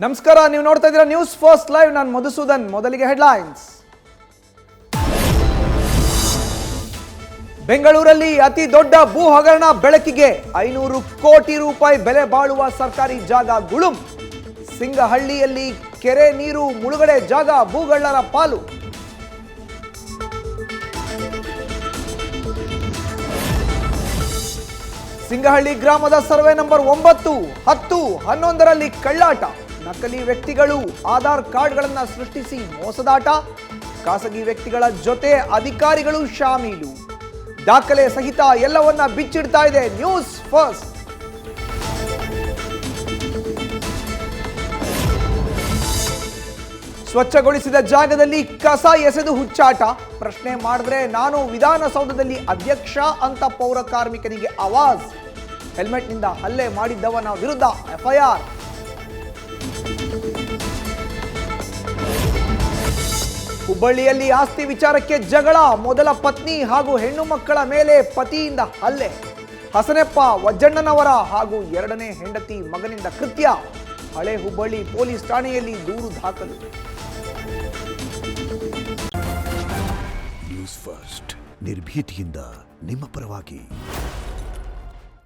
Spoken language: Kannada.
ನಮಸ್ಕಾರ, ನೀವು ನೋಡ್ತಾ ಇದ್ದೀರಾ ನ್ಯೂಸ್ ಫಸ್ಟ್ ಲೈವ್. ನಾನು ಮಧುಸೂದನ್. ಮೊದಲಿಗೆ ಹೆಡ್ಲೈನ್ಸ್. ಬೆಂಗಳೂರಲ್ಲಿ ಅತಿ ದೊಡ್ಡ ಭೂ ಹಗರಣ ಬೆಳಕಿಗೆ. 500 ಕೋಟಿ ರೂಪಾಯಿ ಬೆಲೆ ಬಾಳುವ ಸರ್ಕಾರಿ ಜಾಗ ಗುಳುಂ. ಸಿಂಗಹಳ್ಳಿಯಲ್ಲಿ ಕೆರೆ ನೀರು ಮುಳುಗಡೆ ಜಾಗ ಭೂಗಳ್ಳರ ಪಾಲು. ಸಿಂಗಹಳ್ಳಿ ಗ್ರಾಮದ ಸರ್ವೆ ನಂಬರ್ 9, 10, 11ರಲ್ಲಿ ಕಳ್ಳಾಟ. ನಕಲಿ ವ್ಯಕ್ತಿಗಳು ಆಧಾರ್ ಕಾರ್ಡ್ಗಳನ್ನು ಸೃಷ್ಟಿಸಿ ಮೋಸದಾಟ. ಖಾಸಗಿ ವ್ಯಕ್ತಿಗಳ ಜೊತೆ ಅಧಿಕಾರಿಗಳು ಶಾಮೀಲು. ದಾಖಲೆ ಸಹಿತ ಎಲ್ಲವನ್ನ ಬಿಚ್ಚಿಡ್ತಾ ಇದೆ ನ್ಯೂಸ್ ಫಸ್ಟ್. ಸ್ವಚ್ಛಗೊಳಿಸಿದ ಜಾಗದಲ್ಲಿ ಕಸ ಎಸೆದು ಹುಚ್ಚಾಟ. ಪ್ರಶ್ನೆ ಮಾಡಿದ್ರೆ ನಾನು ವಿಧಾನಸೌಧದಲ್ಲಿ ಅಧ್ಯಕ್ಷ ಅಂತ ಪೌರ ಕಾರ್ಮಿಕನಿಗೆ ಆವಾಜ್. ಹೆಲ್ಮೆಟ್ನಿಂದ ಹಲ್ಲೆ ಮಾಡಿದ್ದವನ ವಿರುದ್ಧ ಎಫ್ಐಆರ್. ಹುಬ್ಬಳ್ಳಿಯಲ್ಲಿ ಆಸ್ತಿ ವಿಚಾರಕ್ಕೆ ಜಗಳ. ಮೊದಲ ಪತ್ನಿ ಹಾಗೂ ಹೆಣ್ಣು ಮಕ್ಕಳ ಮೇಲೆ ಪತಿಯಿಂದ ಹಲ್ಲೆ. ಹಸನೆಪ್ಪ ವಜ್ಜಣ್ಣನವರ ಹಾಗೂ 2ನೇ ಹೆಂಡತಿ ಮಗನಿಂದ ಕೃತ್ಯ. ಹಳೆ ಹುಬ್ಬಳ್ಳಿ ಪೊಲೀಸ್ ಠಾಣೆಯಲ್ಲಿ ದೂರು ದಾಖಲು. ನ್ಯೂಸ್ ಫಸ್ಟ್, ನಿರ್ಭೀತಿಯಿಂದ ನಿಮ್ಮ ಪರವಾಗಿ.